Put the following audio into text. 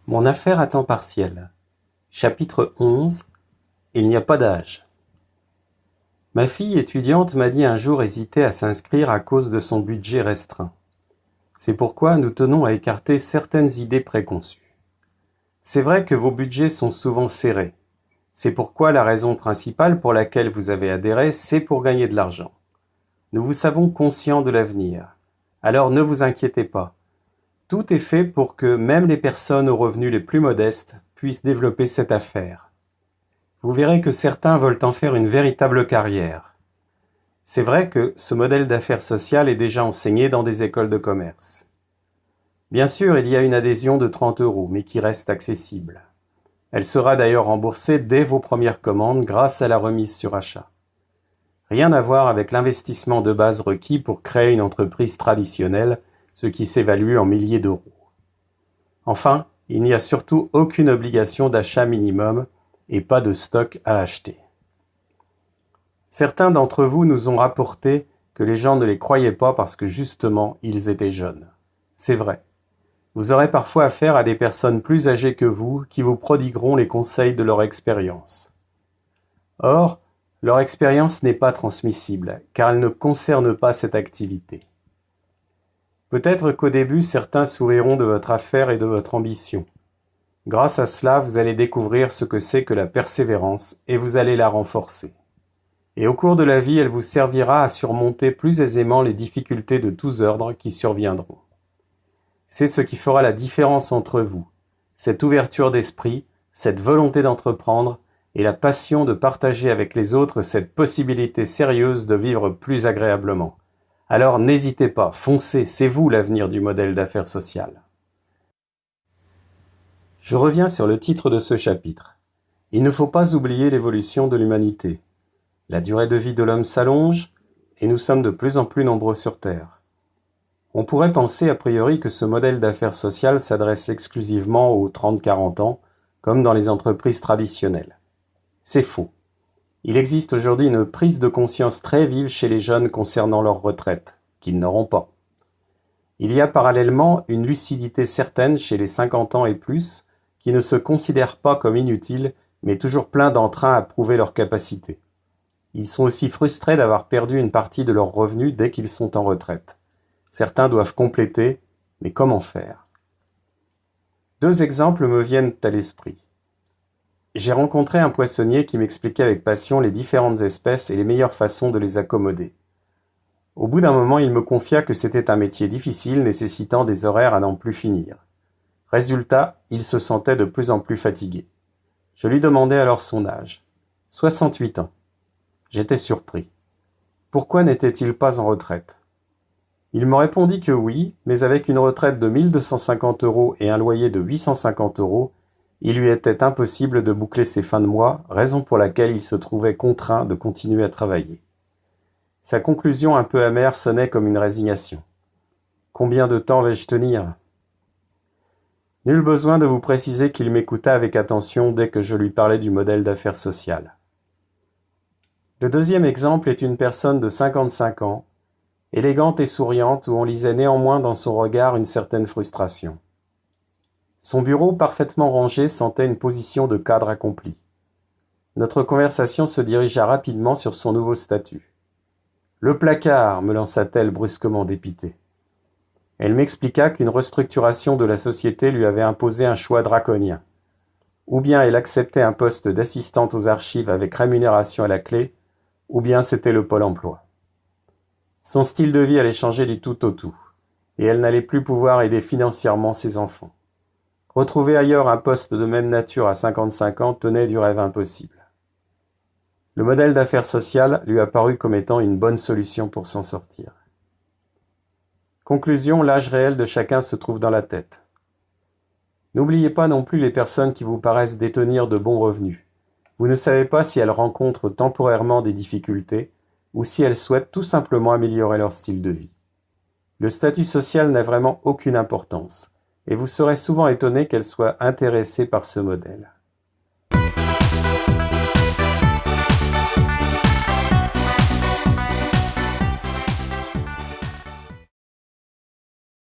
Mon affaire à temps partiel. Chapitre 11. Il n'y a pas d'âge. Ma fille étudiante m'a dit un jour hésiter à s'inscrire à cause de son budget restreint. C'est pourquoi nous tenons à écarter certaines idées préconçues. C'est vrai que vos budgets sont souvent serrés. C'est pourquoi la raison principale pour laquelle vous avez adhéré, c'est pour gagner de l'argent. Nous vous savons conscients de l'avenir. Alors ne vous inquiétez pas. Tout est fait pour que même les personnes aux revenus les plus modestes puissent développer cette affaire. Vous verrez que certains veulent en faire une véritable carrière. C'est vrai que ce modèle d'affaires sociales est déjà enseigné dans des écoles de commerce. Bien sûr, il y a une adhésion de 30 €, mais qui reste accessible. Elle sera d'ailleurs remboursée dès vos premières commandes grâce à la remise sur achat. Rien à voir avec l'investissement de base requis pour créer une entreprise traditionnelle, ce qui s'évalue en milliers d'euros. Enfin, il n'y a surtout aucune obligation d'achat minimum et pas de stock à acheter. Certains d'entre vous nous ont rapporté que les gens ne les croyaient pas parce que justement, ils étaient jeunes. C'est vrai. Vous aurez parfois affaire à des personnes plus âgées que vous qui vous prodigueront les conseils de leur expérience. Or, leur expérience n'est pas transmissible, car elle ne concerne pas cette activité. Peut-être qu'au début, certains souriront de votre affaire et de votre ambition. Grâce à cela, vous allez découvrir ce que c'est que la persévérance et vous allez la renforcer. Et au cours de la vie, elle vous servira à surmonter plus aisément les difficultés de tous ordres qui surviendront. C'est ce qui fera la différence entre vous, cette ouverture d'esprit, cette volonté d'entreprendre et la passion de partager avec les autres cette possibilité sérieuse de vivre plus agréablement. Alors n'hésitez pas, foncez, c'est vous l'avenir du modèle d'affaires social. Je reviens sur le titre de ce chapitre. Il ne faut pas oublier l'évolution de l'humanité. La durée de vie de l'homme s'allonge et nous sommes de plus en plus nombreux sur Terre. On pourrait penser a priori que ce modèle d'affaires social s'adresse exclusivement aux 30-40 ans, comme dans les entreprises traditionnelles. C'est faux. Il existe aujourd'hui une prise de conscience très vive chez les jeunes concernant leur retraite, qu'ils n'auront pas. Il y a parallèlement une lucidité certaine chez les 50 ans et plus, qui ne se considèrent pas comme inutiles, mais toujours pleins d'entrain à prouver leurs capacités. Ils sont aussi frustrés d'avoir perdu une partie de leurs revenus dès qu'ils sont en retraite. Certains doivent compléter, mais comment faire? Deux exemples me viennent à l'esprit. J'ai rencontré un poissonnier qui m'expliquait avec passion les différentes espèces et les meilleures façons de les accommoder. Au bout d'un moment, il me confia que c'était un métier difficile nécessitant des horaires à n'en plus finir. Résultat, il se sentait de plus en plus fatigué. Je lui demandai alors son âge. 68 ans. J'étais surpris. Pourquoi n'était-il pas en retraite? Il me répondit que oui, mais avec une retraite de 1 250 € et un loyer de 850 €, il lui était impossible de boucler ses fins de mois, raison pour laquelle il se trouvait contraint de continuer à travailler. Sa conclusion un peu amère sonnait comme une résignation. Combien de temps vais-je tenir? Nul besoin de vous préciser qu'il m'écouta avec attention dès que je lui parlais du modèle d'affaires social. Le deuxième exemple est une personne de 55 ans, élégante et souriante où on lisait néanmoins dans son regard une certaine frustration. Son bureau parfaitement rangé sentait une position de cadre accompli. Notre conversation se dirigea rapidement sur son nouveau statut. « Le placard !» me lança-t-elle brusquement dépitée. Elle m'expliqua qu'une restructuration de la société lui avait imposé un choix draconien. Ou bien elle acceptait un poste d'assistante aux archives avec rémunération à la clé, ou bien c'était le Pôle emploi. Son style de vie allait changer du tout au tout, et elle n'allait plus pouvoir aider financièrement ses enfants. Retrouver ailleurs un poste de même nature à 55 ans tenait du rêve impossible. Le modèle d'affaires social lui apparut comme étant une bonne solution pour s'en sortir. Conclusion, l'âge réel de chacun se trouve dans la tête. N'oubliez pas non plus les personnes qui vous paraissent détenir de bons revenus. Vous ne savez pas si elles rencontrent temporairement des difficultés ou si elles souhaitent tout simplement améliorer leur style de vie. Le statut social n'a vraiment aucune importance, et vous serez souvent étonné qu'elles soient intéressées par ce modèle.